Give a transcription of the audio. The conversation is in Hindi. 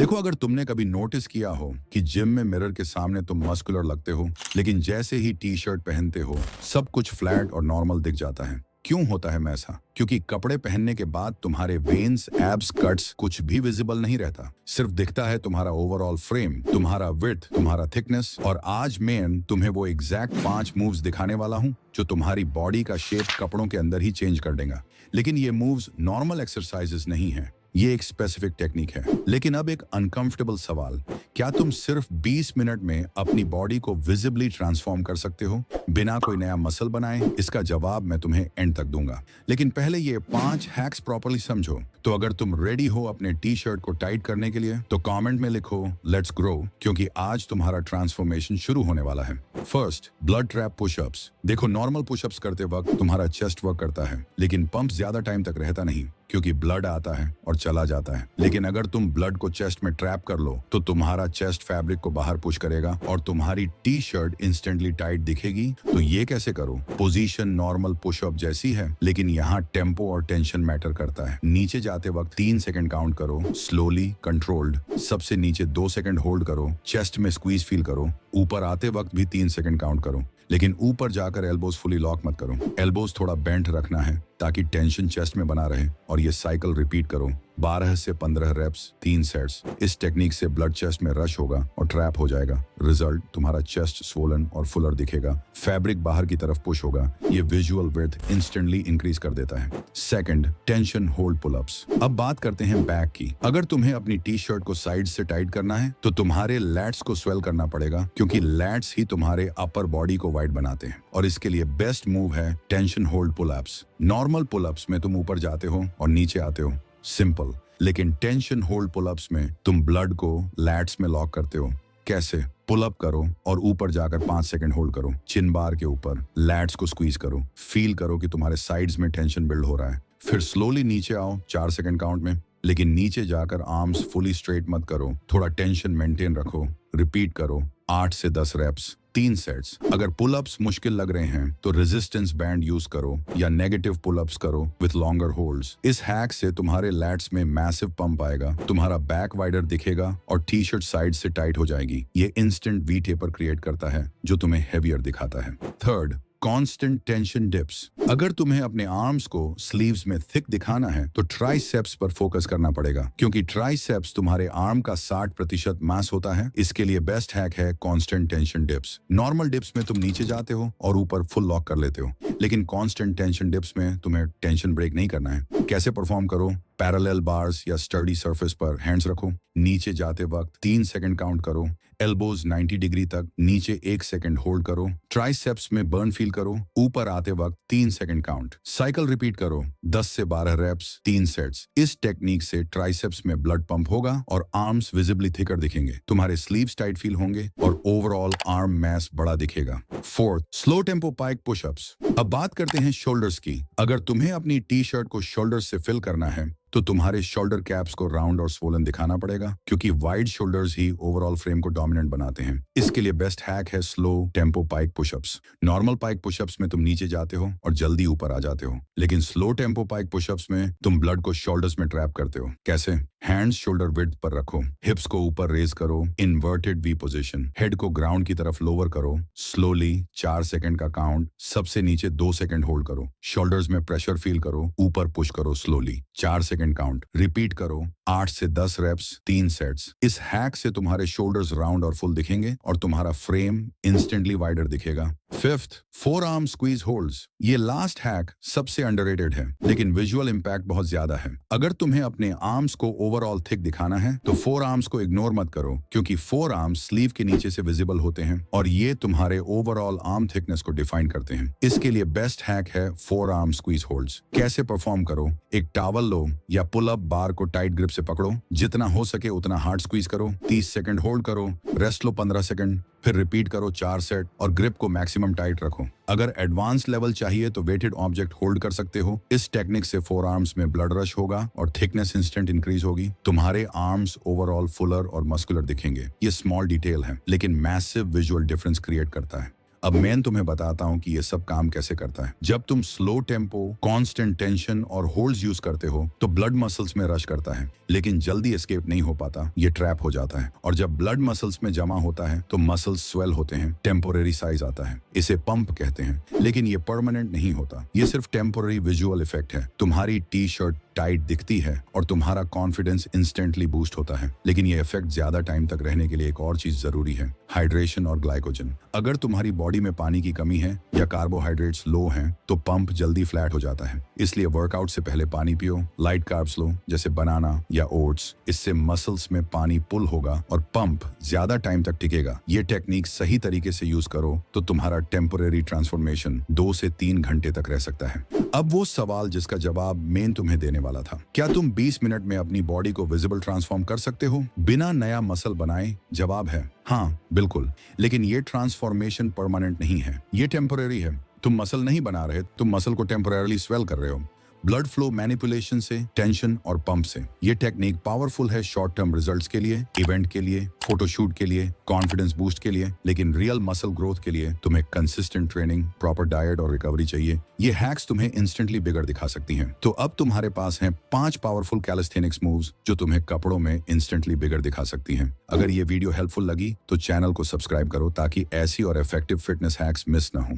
देखो, अगर तुमने कभी नोटिस किया हो कि जिम में मिरर के सामने तुम मस्कुलर लगते हो, लेकिन जैसे ही टी शर्ट पहनते हो सब कुछ फ्लैट और नॉर्मल दिख जाता है। क्यों होता है ऐसा? क्योंकि कपड़े पहनने के बाद तुम्हारे वेन्स, एब्स, कट्स कुछ भी विजिबल नहीं रहता। सिर्फ दिखता है तुम्हारा ओवरऑल फ्रेम, तुम्हारा विड्थ, तुम्हारा थिकनेस। और आज मैं तुम्हें वो एग्जैक्ट 5 मूव्स दिखाने वाला हूँ जो तुम्हारी बॉडी का शेप कपड़ों के अंदर ही चेंज कर देगा। लेकिन ये मूव्स नॉर्मल एक्सरसाइजेस नहीं है, ये एक स्पेसिफिक टेक्निक है। लेकिन अब एक अनकंफर्टेबल सवाल, क्या तुम सिर्फ 20 मिनट में अपनी बॉडी को विजिबली ट्रांसफॉर्म कर सकते हो बिना कोई नया मसल बनाए? इसका जवाब मैं तुम्हें एंड तक दूंगा। लेकिन पहले ये 5 हैक्स प्रॉपर्ली समझो। तो अगर तुम रेडी हो अपने टी शर्ट को टाइट करने के लिए तो कमेंट में लिखो लेट्स ग्रो, क्योंकि आज तुम्हारा ट्रांसफॉर्मेशन शुरू होने वाला है। First, blood trap pushups. देखो, नॉर्मल पुशअप्स करते वक्त तुम्हारा चेस्ट वर्क करता है, लेकिन पंप ज्यादा टाइम तक रहता नहीं क्योंकि ब्लड आता है और चला जाता है। लेकिन अगर तुम ब्लड को चेस्ट में ट्रैप कर लो तो तुम्हारा चेस्ट फैब्रिक को बाहर पुश करेगा और तुम्हारी टी शर्ट इंस्टेंटली टाइट दिखेगी। तो ये कैसे करो? पोजीशन नॉर्मल पुशअप जैसी है, लेकिन यहाँ टेम्पो और टेंशन मैटर करता है। नीचे जाते वक्त 3 सेकंड काउंट करो, स्लोली, कंट्रोल्ड। सबसे नीचे 2 सेकंड होल्ड करो, चेस्ट में स्क्वीज फील करो। ऊपर आते वक्त भी 3 सेकंड काउंट करो, लेकिन ऊपर जाकर एल्बोज फुली लॉक मत करो। एल्बोज थोड़ा बेंट रखना है ताकि टेंशन चेस्ट में बना रहे। और ये साइकिल रिपीट करो, 12 से 15 रेप्स, 3 सेट्स। इस टेक्निक से ब्लड चेस्ट में रश होगा और ट्रैप हो जाएगा। रिजल्ट, तुम्हारा चेस्ट स्वोलन और फुलर दिखेगा, फैब्रिक बाहर की तरफ पुश होगा। ये विजुअल विड्थ इंस्टेंटली इंक्रीज कर देता है। Second, tension hold pullups. अब बात करते हैं बैक की। अगर तुम्हें अपनी टी शर्ट को साइड से टाइट करना है तो तुम्हारे लैट्स को स्वेल करना पड़ेगा, क्योंकि लैट्स ही तुम्हारे अपर बॉडी को वाइड बनाते हैं। और इसके लिए बेस्ट मूव है tension hold pullups. Normal pullups में तुम ऊपर जाते हो और नीचे आते हो, सिंपल। लेकिन टेंशन होल्ड पुलअप्स में तुम ब्लड को लैट्स में लॉक करते हो। कैसे? पुल अप करो और ऊपर जाकर 5 सेकंड होल्ड करो, चिन बार के ऊपर लैट्स को स्क्वीज करो, फील करो कि तुम्हारे साइड्स में टेंशन बिल्ड हो रहा है। फिर स्लोली नीचे आओ 4 सेकंड काउंट में, लेकिन नीचे जाकर आर्म्स फुली स्ट्रेट मत करो, थोड़ा टेंशन मेंटेन रखो। रिपीट करो 8 से 10 रेप्स, 3 सेट्स। अगर पुलअप्स मुश्किल लग रहे हैं तो रेजिस्टेंस बैंड यूज करो या नेगेटिव पुलअप्स करो विथ लॉन्गर होल्ड्स। इस हैक से तुम्हारे लैट्स में मैसिव पंप आएगा, तुम्हारा बैक वाइडर दिखेगा और टी शर्ट साइड से टाइट हो जाएगी। ये इंस्टेंट वी टेपर क्रिएट करता है जो तुम्हें हेवियर दिखाता है। Third, constant tension dips. अगर तुम्हें अपने आर्म्स को स्लीव्स में थिक दिखाना है तो ट्राइसेप्स पर फोकस करना पड़ेगा, क्योंकि ट्राइसेप्स तुम्हारे आर्म का 60% मास होता है। इसके लिए बेस्ट हैक है constant tension dips. Normal dips में तुम नीचे जाते हो और ऊपर फुल लॉक कर लेते हो, लेकिन कांस्टेंट टेंशन डिप्स में तुम्हें टेंशन ब्रेक नहीं करना है। कैसे परफॉर्म करो? पैरेलल बार्स या स्टडी सरफेस पर हैंड्स रखो, नीचे जाते वक्त 3 सेकंड काउंट करो, एल्बोज 90 डिग्री तक, नीचे 1 सेकंड होल्ड करो, ट्राइसेप्स में बर्न फील करो, ऊपर आते वक्त 3 सेकंड काउंट। साइकिल रिपीट करो 10 से 12 रेप्स, 3 सेट्स। इस टेक्निक से ट्राइसेप्स में ब्लड पंप होगा और आर्म्स विजिबली थिकर दिखेंगे, तुम्हारे स्लीव्स टाइट फील होंगे और ओवरऑल आर्म मास बड़ा दिखेगा। Fourth, slow tempo pike pushups. अब बात करते हैं शोल्डर्स की। अगर तुम्हें अपनी टी शर्ट को शोल्डर से फिल करना है तो तुम्हारे शोल्डर कैप्स को राउंड और स्वोलन दिखाना पड़ेगा, क्योंकि वाइड शोल्डर्स ही ओवरऑल फ्रेम को डोमिनेंट बनाते हैं। इसके लिए बेस्ट हैक है slow tempo pike pushups. Normal pike pushups में तुम नीचे जाते हो और जल्दी ऊपर आ जाते हो, लेकिन स्लो टेम्पो पाइक पुशअप्स में तुम ब्लड को शोल्डर्स में ट्रैप करते हो। कैसे? हैंड्स शोल्डर विड्थ पर रखो, हिप्स को ऊपर रेज करो, इन्वर्टेड वी पोजीशन, हेड को ग्राउंड की तरफ लोअर करो, स्लोली 4 सेकंड का काउंट, सबसे नीचे 2 सेकंड होल्ड करो, शोल्डर्स में प्रेशर फील करो, ऊपर पुश करो स्लोली 4 सेकंड काउंट, रिपीट करो 8 से 10 रेप्स, 3 सेट्स। इस हैक से तुम्हारे शोल्डर्स राउंड और फुल दिखेंगे और तुम्हारा फ्रेम इंस्टेंटली वाइडर दिखेगा। Fifth, four arm squeeze holds. ये लास्ट हैक सबसे अंडररेटेड है, लेकिन विजुअल इंपैक्ट बहुत ज्यादा है। अगर तुम्हें अपने आर्म्स को ओवरऑल थिक दिखाना है तो 4 आर्म्स को इग्नोर मत करो, क्योंकि 4 आर्म्स स्लीव के नीचे से विजिबल होते हैं और ये तुम्हारे ओवरऑल आर्म थिकनेस को डिफाइन करते हैं। इसके लिए बेस्ट हैक है 4 आर्म स्क्वीज होल्ड्स। कैसे परफॉर्म करो? एक टॉवल लो या पुल अप बार को टाइट ग्रिप से पकड़ो, जितना हो सके उतना हार्ड स्क्वीज करो, 30 सेकंड होल्ड करो, रेस्ट लो 15 सेकंड, फिर रिपीट करो 4 सेट और ग्रिप को मैक्सिमम टाइट रखो। अगर एडवांस लेवल चाहिए तो वेटेड ऑब्जेक्ट होल्ड कर सकते हो। इस टेक्निक से 4 आर्म्स में ब्लड रश होगा और थिकनेस इंस्टेंट इंक्रीज होगी। तुम्हारे आर्म्स ओवरऑल फुलर और मस्कुलर दिखेंगे। ये स्मॉल डिटेल है, लेकिन मैसिव विजुअल डिफरेंस क्रिएट करता है। अब मैं तुम्हें बताता हूँ कि ये सब काम कैसे करता है। जब तुम स्लो टेम्पो, कांस्टेंट टेंशन और होल्ड्स यूज करते हो तो ब्लड मसल्स में रश करता है, लेकिन जल्दी एस्केप नहीं हो पाता, ये ट्रैप हो जाता है। और जब ब्लड मसल्स में जमा होता है तो मसल्स स्वेल होते हैं, टेम्पोरेरी साइज आता है, इसे पंप कहते हैं। लेकिन ये परमानेंट नहीं होता, ये सिर्फ टेम्पोरेरी विजुअल इफेक्ट है। तुम्हारी टी शर्ट टाइट दिखती है और तुम्हारा कॉन्फिडेंस इंस्टेंटली बूस्ट होता है, लेकिन ये इफेक्ट ज्यादा टाइम तक रहने के लिए एक और चीज जरूरी है, हाइड्रेशन और ग्लाइकोजन। अगर तुम्हारी बॉडी में पानी की कमी है या कार्बोहाइड्रेट्स लो हैं तो पंप जल्दी फ्लैट हो जाता है। इसलिए वर्कआउट से पहले पानी पियो, लाइट कार्ब्स लो जैसे बनाना या ओट्स, इससे मसल्स में पानी पुल होगा और पंप ज्यादा टाइम तक टिकेगा। ये टेक्निक सही तरीके से यूज करो तो तुम्हारा टेम्पोरेरी ट्रांसफॉर्मेशन 2 से 3 घंटे तक रह सकता है। अब वो सवाल जिसका जवाब मैं तुम्हें देने वाला था, क्या तुम 20 मिनट में अपनी बॉडी को विजिबल ट्रांसफॉर्म कर सकते हो बिना नया मसल बनाए? जवाब है हाँ, बिल्कुल। लेकिन ये ट्रांसफॉर्मेशन परमानेंट नहीं है, ये टेम्पोरेरी है। तुम मसल नहीं बना रहे, तुम मसल को टेम्पोरेरली स्वेल कर रहे हो, ब्लड फ्लो मैनिपुलेशन से, टेंशन और पंप से। ये टेक्निक पावरफुल है शॉर्ट टर्म रिजल्ट्स के लिए, इवेंट के लिए, फोटोशूट के लिए, कॉन्फिडेंस बूस्ट के लिए, लेकिन रियल मसल ग्रोथ के लिए तुम्हें कंसिस्टेंट ट्रेनिंग, प्रॉपर डाइट और रिकवरी चाहिए। ये हैक्स तुम्हें इंस्टेंटली बिगड़ दिखा सकती हैं। तो अब तुम्हारे पास हैं 5 पावरफुल कैलिस्थेनिक्स मूव्स जो तुम्हें कपड़ों में इंस्टेंटली बिगड़ दिखा सकती हैं। अगर ये वीडियो हेल्पफुल लगी तो चैनल को सब्सक्राइब करो ताकि ऐसी और इफेक्टिव फिटनेस हैक्स मिस ना हो।